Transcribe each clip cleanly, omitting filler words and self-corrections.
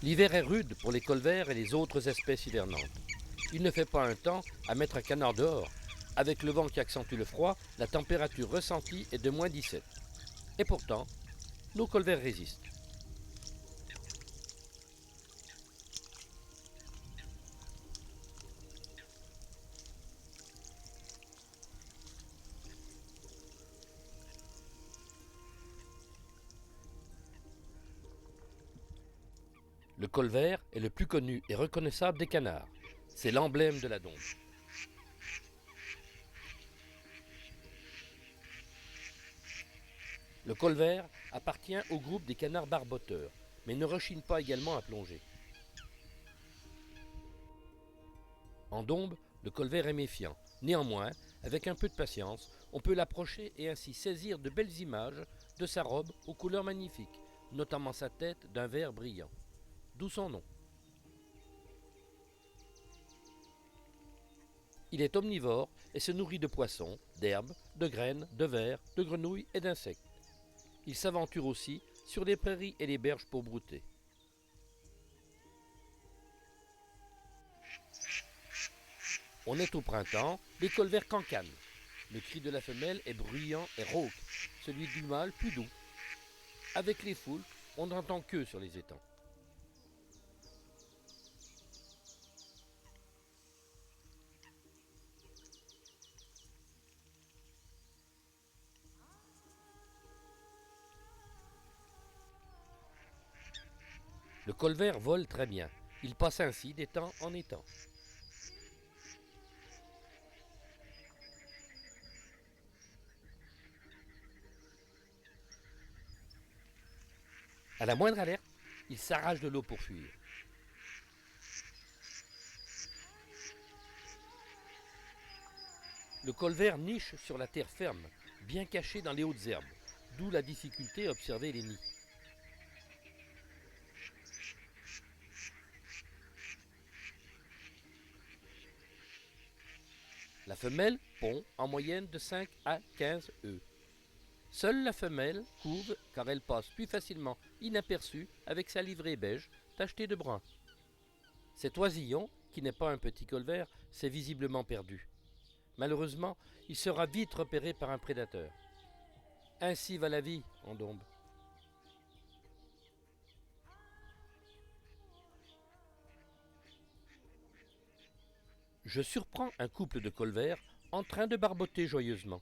L'hiver est rude pour les colverts et les autres espèces hivernantes. Il ne fait pas un temps à mettre un canard dehors. Avec le vent qui accentue le froid, la température ressentie est de moins 17. Et pourtant, nos colverts résistent. Le colvert est le plus connu et reconnaissable des canards. C'est l'emblème de la Dombe. Le colvert appartient au groupe des canards barboteurs, mais ne rechigne pas également à plonger. En Dombe, le colvert est méfiant. Néanmoins, avec un peu de patience, on peut l'approcher et ainsi saisir de belles images de sa robe aux couleurs magnifiques, notamment sa tête d'un vert brillant. D'où son nom. Il est omnivore et se nourrit de poissons, d'herbes, de graines, de vers, de grenouilles et d'insectes. Il s'aventure aussi sur les prairies et les berges pour brouter. On est au printemps, les colverts cancanent. Le cri de la femelle est bruyant et rauque, celui du mâle plus doux. Avec les foules, on n'entend qu'eux sur les étangs. Le colvert vole très bien. Il passe ainsi d'étang en étang. À la moindre alerte, il s'arrache de l'eau pour fuir. Le colvert niche sur la terre ferme, bien caché dans les hautes herbes, d'où la difficulté à observer les nids. La femelle pond en moyenne de 5 à 15 œufs. Seule la femelle couve car elle passe plus facilement inaperçue avec sa livrée beige tachetée de brun. Cet oisillon, qui n'est pas un petit colvert, s'est visiblement perdu. Malheureusement, il sera vite repéré par un prédateur. Ainsi va la vie en Dombe. Je surprends un couple de colverts en train de barboter joyeusement.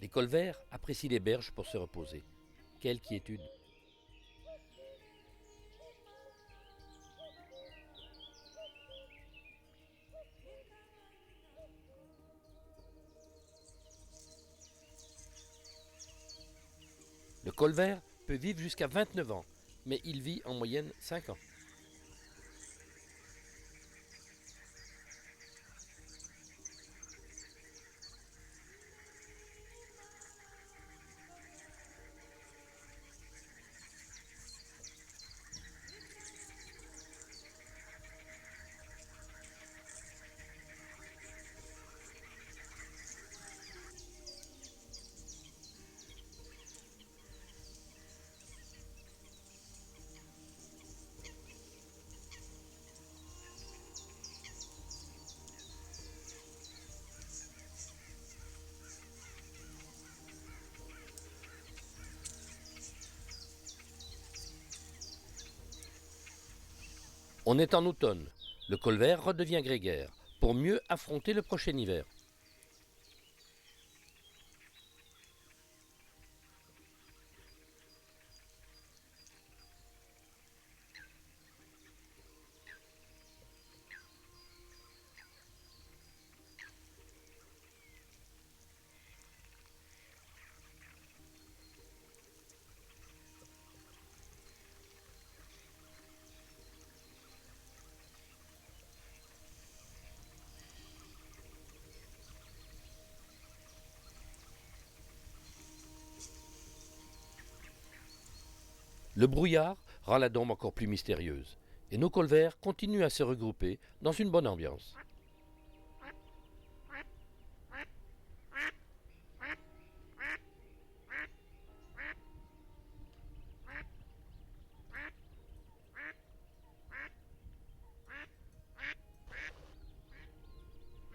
Les colverts apprécient les berges pour se reposer. Quelle quiétude! Le colvert peut vivre jusqu'à 29 ans, mais il vit en moyenne 5 ans. On est en automne. Le colvert redevient grégaire pour mieux affronter le prochain hiver. Le brouillard rend la Dombe encore plus mystérieuse, et nos colverts continuent à se regrouper dans une bonne ambiance.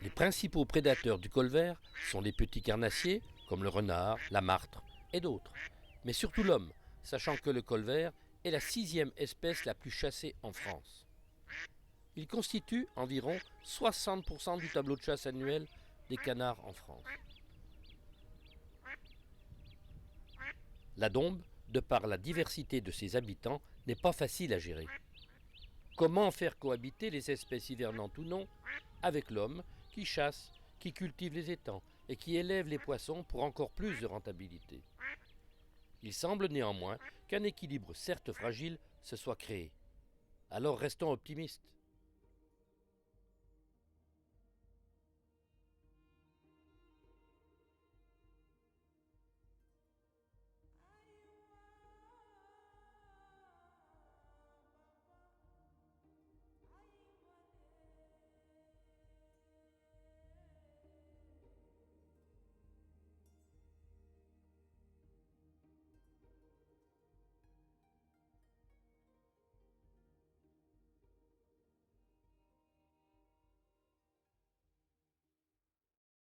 Les principaux prédateurs du colvert sont les petits carnassiers, comme le renard, la martre et d'autres, mais surtout l'homme, sachant que le colvert est la 6e espèce la plus chassée en France. Il constitue environ 60% du tableau de chasse annuel des canards en France. La Dombe, de par la diversité de ses habitants, n'est pas facile à gérer. Comment faire cohabiter les espèces hivernantes ou non avec l'homme qui chasse, qui cultive les étangs et qui élève les poissons pour encore plus de rentabilité? Il semble néanmoins qu'un équilibre certes fragile se soit créé. Alors restons optimistes.